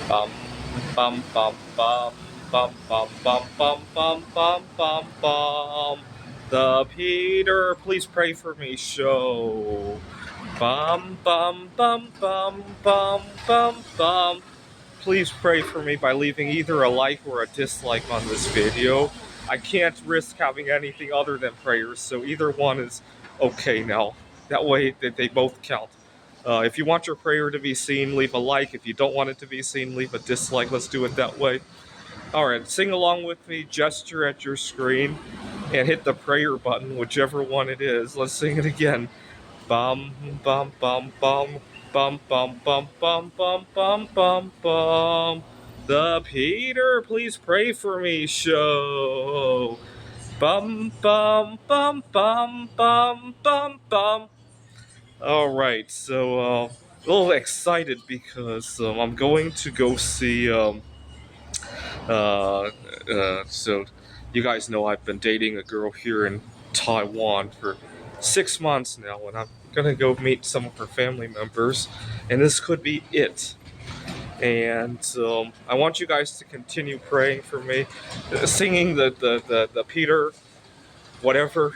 Bum, bum, bum, bum, bum, bum, bum, bum, bum, bum, bum, bum. The Peter, please pray for me show. Bum, bum, bum, bum, bum, bum, bum. Please pray for me by leaving either a like or a dislike on this video. I can't risk having anything other than prayers, so either one is okay now. That way they both count. If you want your prayer to be seen, leave a like. If you don't want it to be seen, leave a dislike. Let's do it that way. Alright, sing along with me, gesture at your screen, and hit the prayer button, whichever one it is. Let's sing it again. Bum bum bum bum bum bum bum bum bum bum bum bum. The Peter, please pray for me show. Bum bum bum bum bum bum bum. All right, so a little excited because I'm going to go see. So you guys know I've been dating a girl here in Taiwan for 6 months now, and I'm gonna go meet some of her family members, and this could be it. And I want you guys to continue praying for me, singing the Peter whatever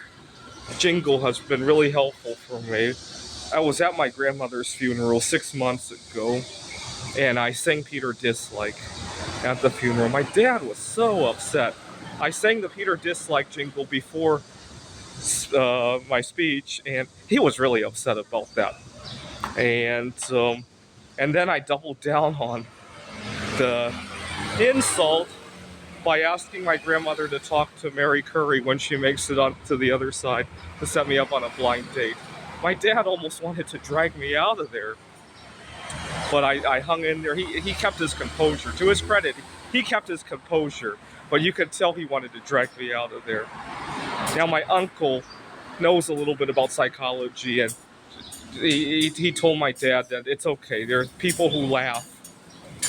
jingle has been really helpful for me. I was at my grandmother's funeral 6 months ago, and I sang Peter Dislike at the funeral. My dad was so upset. I sang the Peter Dislike jingle before my speech, and he was really upset about that. And then I doubled down on the insult by asking my grandmother to talk to Mary Curry when she makes it on to the other side to set me up on a blind date. My dad almost wanted to drag me out of there, but I hung in there. He kept his composure. To his credit, he kept his composure, but you could tell he wanted to drag me out of there. Now, my uncle knows a little bit about psychology, and he told my dad that it's okay. There's people who laugh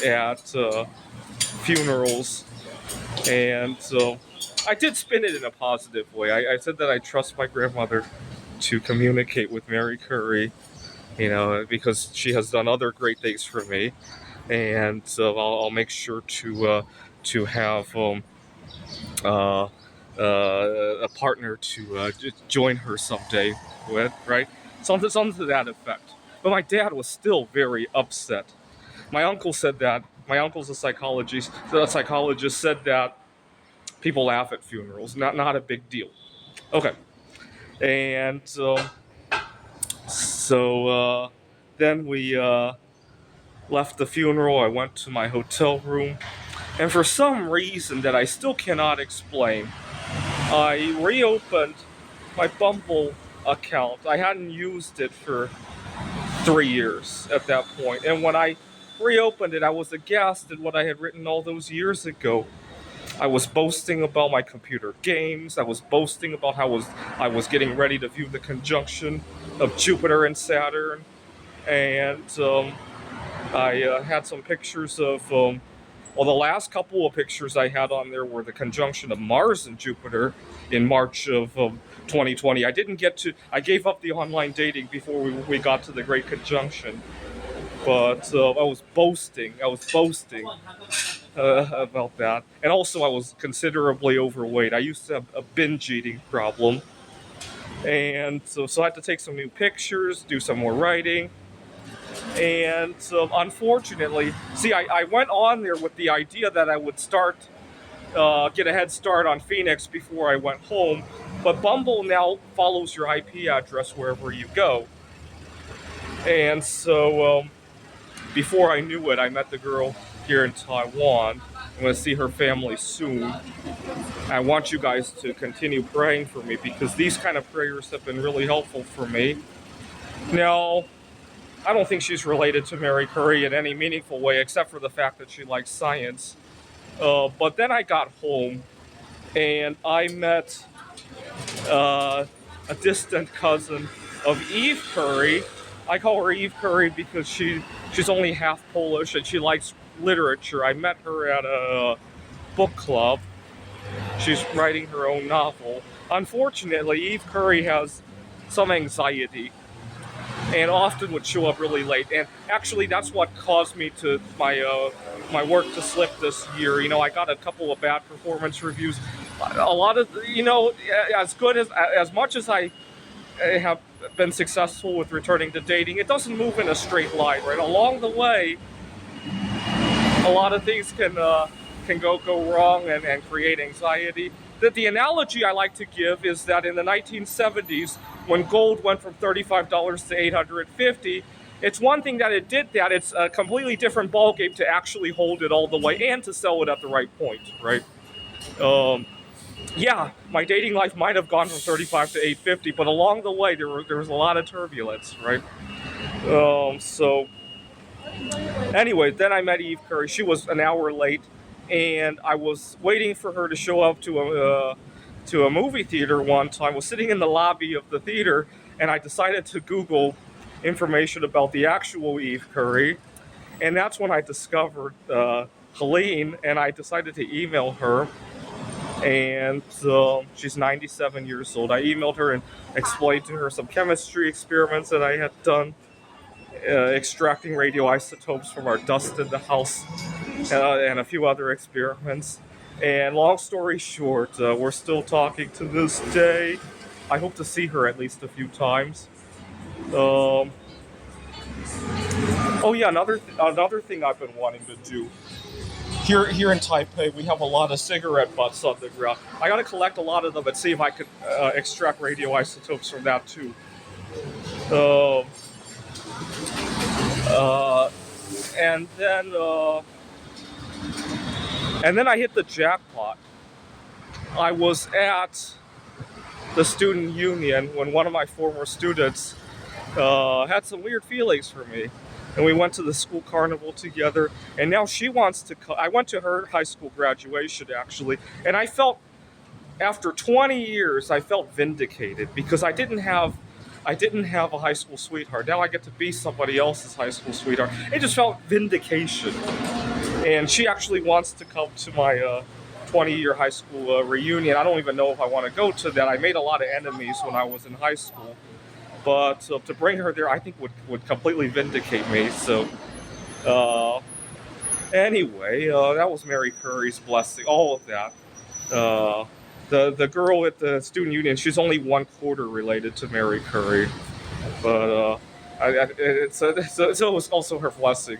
at funerals, and so I did spin it in a positive way. I said that I trust my grandmother to communicate with Mary Curry, because she has done other great things for me, and I'll make sure to have uh, a partner to join her someday with, right? Something to that effect. But my dad was still very upset. My uncle said that. My uncle's a psychologist. The psychologist said that people laugh at funerals, not a big deal. Okay, and then we left the funeral. I went to my hotel room, and for some reason that I still cannot explain, I reopened my Bumble account. I hadn't used it for 3 years at that point, and when I reopened it, I was aghast at what I had written all those years ago. I was boasting about my computer games. I was boasting about how I was getting ready to view the conjunction of Jupiter and Saturn, and I had some pictures of. Well, the last couple of pictures I had on there were the conjunction of Mars and Jupiter in March of 2020. I didn't get to. I gave up the online dating before we got to the Great Conjunction, but I was boasting. About that. And also, I was considerably overweight. I used to have a binge eating problem. And so I had to take some new pictures, do some more writing. And unfortunately, see, I went on there with the idea that I would get a head start on Phoenix before I went home. But Bumble now follows your IP address wherever you go. And so before I knew it, I met the girl here in Taiwan. I'm going to see her family soon. I want you guys to continue praying for me because these kind of prayers have been really helpful for me. Now, I don't think she's related to Mary Curry in any meaningful way, except for the fact that she likes science. But then I got home and I met a distant cousin of Eve Curry. I call her Eve Curry because she's only half Polish and she likes literature. I met her at a book club. She's writing her own novel. Unfortunately, Eve Curry has some anxiety, and often would show up really late. And actually, that's what caused me to my work to slip this year. I got a couple of bad performance reviews. A lot of as good as much as I have been successful with returning to dating, it doesn't move in a straight line, right? Along the way, a lot of things can go wrong and create anxiety. The analogy I like to give is that in the 1970s, when gold went from $35 to $850, it's one thing that it did that. It's a completely different ballgame to actually hold it all the way and to sell it at the right point, right? Yeah, my dating life might have gone from 35 to 850, but along the way there was a lot of turbulence, right? So anyway, then I met Eve Curry. She was an hour late, and I was waiting for her to show up to a movie theater one time. I was sitting in the lobby of the theater, and I decided to Google information about the actual Eve Curry, and that's when I discovered Helene, and I decided to email her. And she's 97 years old. I emailed her and explained to her some chemistry experiments that I had done, extracting radioisotopes from our dust in the house, and a few other experiments. And long story short, we're still talking to this day. I hope to see her at least a few times. Oh yeah, another thing I've been wanting to do. Here in Taipei, we have a lot of cigarette butts on the ground. I gotta collect a lot of them and see if I could extract radioisotopes from that too. And then I hit the jackpot. I was at the student union when one of my former students had some weird feelings for me. And we went to the school carnival together, and now she wants to I went to her high school graduation, actually, and I felt, after 20 years, I felt vindicated, because I didn't have a high school sweetheart. Now I get to be somebody else's high school sweetheart. It just felt vindication. And she actually wants to come to my 20-year high school reunion. I don't even know if I want to go to that. I made a lot of enemies when I was in high school. But to bring her there, I think would completely vindicate me. So anyway, that was Mary Curry's blessing. All of that. The girl at the student union, she's only 1/4 related to Mary Curry, but it was also her blessing.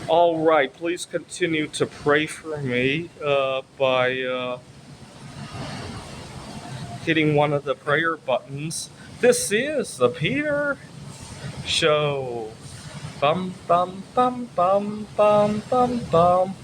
All right, please continue to pray for me by hitting one of the prayer buttons. This is the Peter Show. Bum bum bum bum bum bum bum.